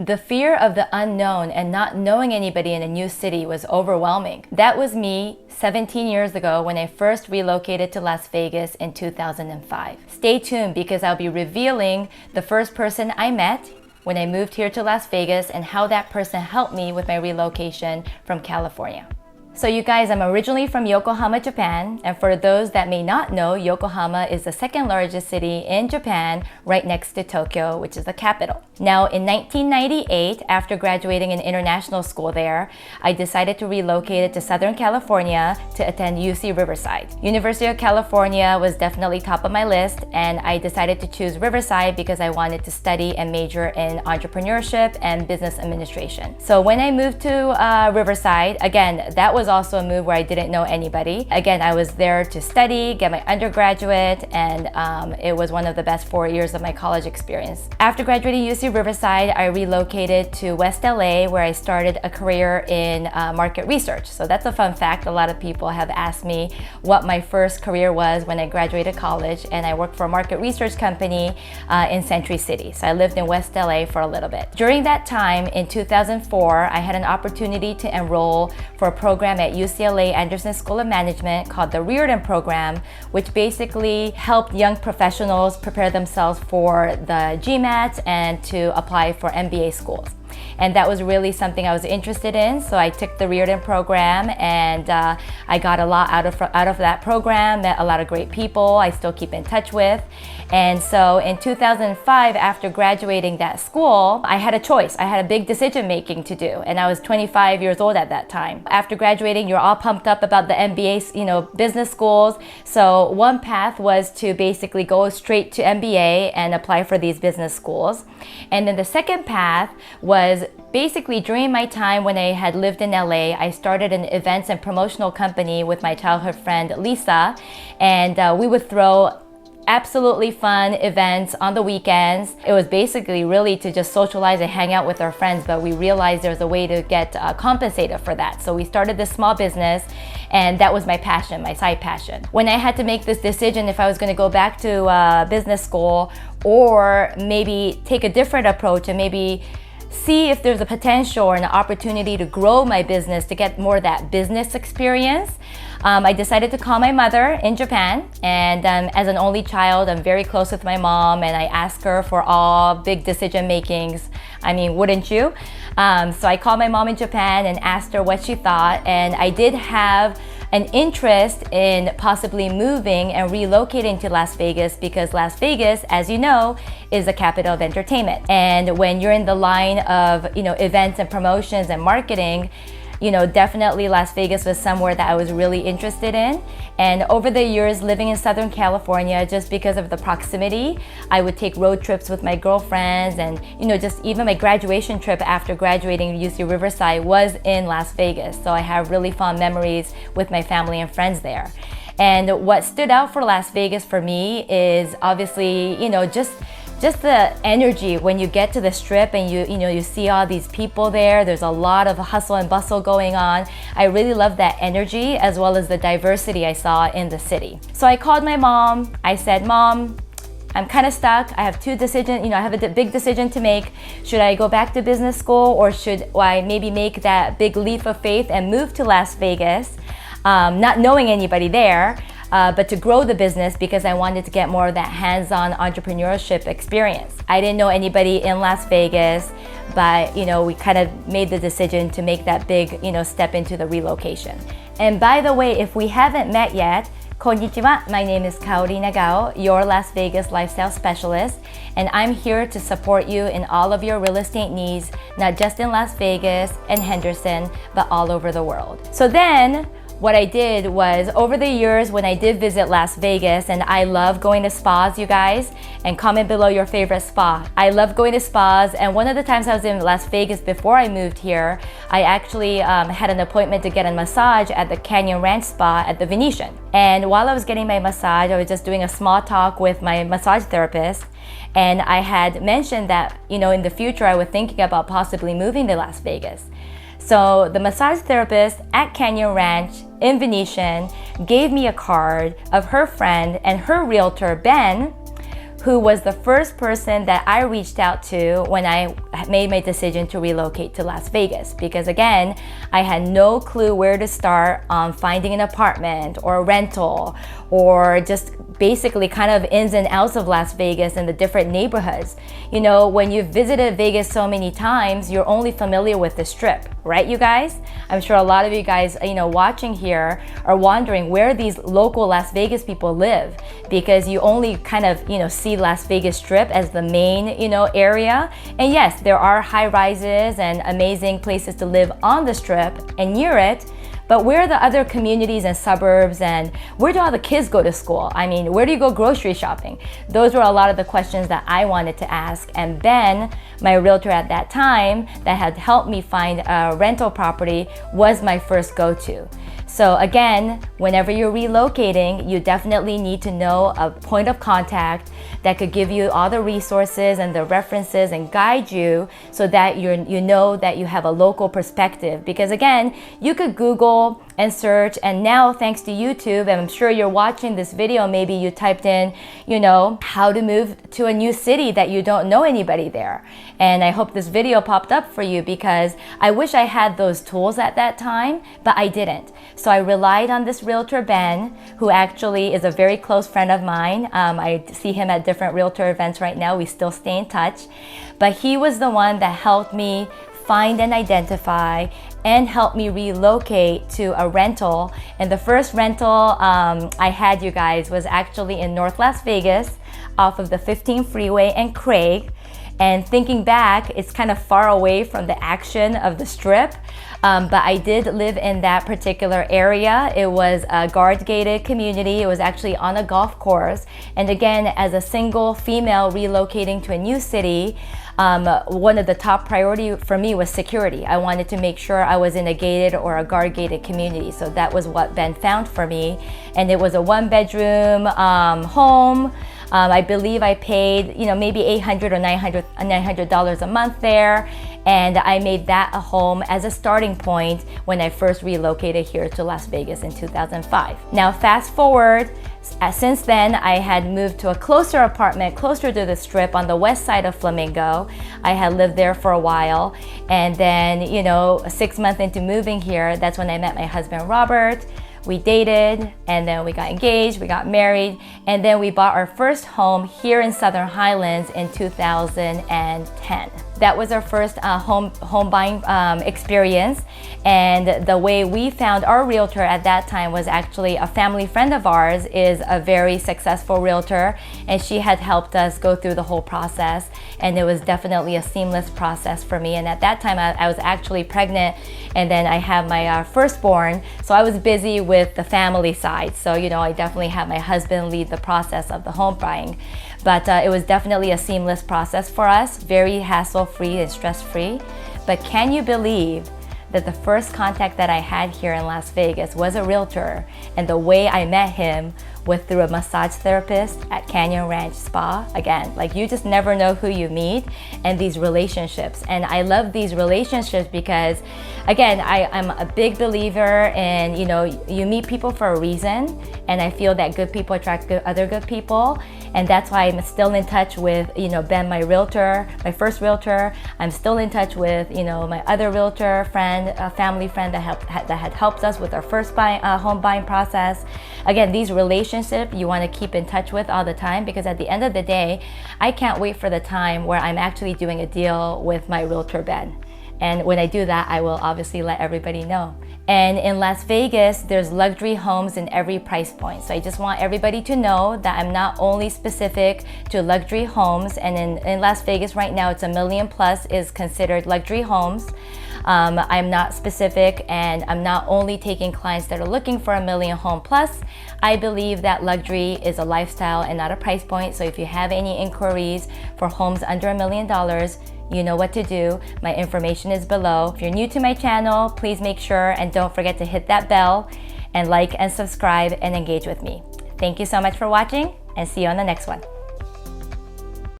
The fear of the unknown and not knowing anybody in a new city was overwhelming. That was me 17 years ago when I first relocated to Las Vegas in 2005. Stay tuned because I'll be revealing the first person I met when I moved here to Las Vegas and how that person helped me with my relocation from California. So you guys, I'm originally from Yokohama, Japan, and for those that may not know, Yokohama is the second largest city in Japan, right next to Tokyo, which is the capital. Now, in 1998, after graduating in international school there, I decided to relocate to Southern California to attend UC Riverside. University of California was definitely top of my list, and I decided to choose Riverside because I wanted to study and major in entrepreneurship and business administration. So when I moved to Riverside, again, that was also a move where I didn't know anybody. Again, I was there to study, get my undergraduate, and it was one of the best 4 years of my college experience. After graduating UC Riverside, I relocated to West LA where I started a career in market research. So that's a fun fact. A lot of people have asked me what my first career was when I graduated college, and I worked for a market research company in Century City. So I lived in West LA for a little bit. During that time, in 2004, I had an opportunity to enroll for a program at UCLA Anderson School of Management called the Relocated program, which basically helped young professionals prepare themselves for the GMAT and to apply for MBA schools. And that was really something I was interested in, so I took the Relocated program, and I got a lot out of that program, met a lot of great people I still keep in touch with. And so in 2005, after graduating that school, I had a choice. I had a big decision making to do, and I was 25 years old at that time. After graduating, you're all pumped up about the MBA, business schools. So one path was to basically go straight to MBA and apply for these business schools. And then the second path was basically during my time when I had lived in LA, I started an events and promotional company with my childhood friend Lisa, and we would throw absolutely fun events on the weekends. It was basically really to just socialize and hang out with our friends, but we realized there was a way to get compensated for that. So we started this small business, and that was my passion, my side passion. When I had to make this decision if I was going to go back to business school or maybe take a different approach and maybe see if there's a potential or an opportunity to grow my business to get more of that business experience, I decided to call my mother in Japan. And as an only child, I'm very close with my mom, and I ask her for all big decision makings. I mean, wouldn't you? So I called my mom in Japan and asked her what she thought, and I did have an interest in possibly moving and relocating to Las Vegas because Las Vegas, as you know, is the capital of entertainment. And when you're in the line of, events and promotions and marketing, definitely Las Vegas was somewhere that I was really interested in. And over the years living in Southern California, just because of the proximity, I would take road trips with my girlfriends, and just even my graduation trip after graduating UC Riverside was in Las Vegas. So I have really fond memories with my family and friends there. And what stood out for Las Vegas for me is obviously, just the energy when you get to the strip and you see all these people there. There's a lot of hustle and bustle going on. I really love that energy as well as the diversity I saw in the city. So I called my mom. I said, Mom, I'm kind of stuck. I have two decisions, I have a big decision to make. Should I go back to business school, or should I maybe make that big leap of faith and move to Las Vegas, not knowing anybody there, but to grow the business because I wanted to get more of that hands-on entrepreneurship experience. I didn't know anybody in Las Vegas, but we kind of made the decision to make that big step into the relocation. And by the way, if we haven't met yet, konnichiwa, my name is Kaori NAGAO, your Las Vegas lifestyle specialist, and I'm here to support you in all of your real estate needs, not just in Las Vegas and Henderson, but all over the world. So then, what I did was, over the years when I did visit Las Vegas, and I love going to spas, you guys, and comment below your favorite spa. I love going to spas, and one of the times I was in Las Vegas before I moved here, I actually had an appointment to get a massage at the Canyon Ranch Spa at the Venetian. And while I was getting my massage, I was just doing a small talk with my massage therapist, and I had mentioned that, in the future I was thinking about possibly moving to Las Vegas. So the massage therapist at Canyon Ranch in Venetian gave me a card of her friend and her realtor, Ben, who was the first person that I reached out to when I made my decision to relocate to Las Vegas. Because again, I had no clue where to start on finding an apartment or a rental, or just basically kind of ins and outs of Las Vegas and the different neighborhoods. You know, when you've visited Vegas so many times, you're only familiar with the Strip, right, you guys? I'm sure a lot of you guys, you know, watching here are wondering where these local Las Vegas people live, because you only kind of, you know, see Las Vegas Strip as the main, you know, area. And yes, there are high rises and amazing places to live on the Strip and near it. But where are the other communities and suburbs, and where do all the kids go to school? I mean, where do you go grocery shopping? Those were a lot of the questions that I wanted to ask. And Ben, my realtor at that time, that had helped me find a rental property, was my first go-to. So again, whenever you're relocating, you definitely need to know a point of contact that could give you all the resources and the references and guide you, so that you know that you have a local perspective. Because again, you could Google and search, and now thanks to YouTube, and I'm sure you're watching this video, maybe you typed in, you know, how to move to a new city that you don't know anybody there. And I hope this video popped up for you, because I wish I had those tools at that time, but I didn't. So I relied on this realtor, Ben, who actually is a very close friend of mine. I see him at different realtor events right now. We still stay in touch. But he was the one that helped me find and identify and help me relocate to a rental. And the first rental I had, you guys, was actually in North Las Vegas off of the 15 freeway and Craig. And thinking back, it's kind of far away from the action of the Strip. But I did live in that particular area. It was a guard-gated community. It was actually on a golf course. And again, as a single female relocating to a new city, one of the top priority for me was security. I wanted to make sure I was in a gated or a guard-gated community. So that was what Ben found for me. And it was a one-bedroom home. I believe I paid, you know, maybe $800 or $900 a month there. And I made that a home as a starting point when I first relocated here to Las Vegas in 2005. Now, fast forward, since then, I had moved to a closer apartment, closer to the Strip on the west side of Flamingo. I had lived there for a while. And then, you know, 6 months into moving here, that's when I met my husband, Robert. We dated, and then we got engaged, we got married, and then we bought our first home here in Southern Highlands in 2010. That was our first home buying experience. And the way we found our realtor at that time was actually a family friend of ours is a very successful realtor, and she had helped us go through the whole process. And it was definitely a seamless process for me. And at that time, I was actually pregnant, and then I had my firstborn. So I was busy with the family side. So, you know, I definitely had my husband lead the process of the home buying. But it was definitely a seamless process for us, very hassle-free and stress-free. But can you believe that the first contact that I had here in Las Vegas was a realtor, and the way I met him was through a massage therapist at Canyon Ranch Spa. Again, like, you just never know who you meet and these relationships. And I love these relationships because, again, I'm a big believer in, you know, you meet people for a reason, and I feel that good people attract other good people. And that's why I'm still in touch with, you know, Ben, my realtor, my first realtor. I'm still in touch with, you know, my other realtor friend, a family friend that had helped us with our first home buying process. Again, these relationships you want to keep in touch with all the time, because at the end of the day, I can't wait for the time where I'm actually doing a deal with my realtor, Ben. And when I do that, I will obviously let everybody know. And in Las Vegas, there's luxury homes in every price point. So I just want everybody to know that I'm not only specific to luxury homes, and in Las Vegas right now, it's $1 million plus is considered luxury homes. I'm not specific, and I'm not only taking clients that are looking for $1 million home plus. I believe that luxury is a lifestyle and not a price point. So if you have any inquiries for homes under $1 million, you know what to do. My information is below. If you're new to my channel, please make sure and don't forget to hit that bell and like and subscribe and engage with me. Thank you so much for watching, and see you on the next one.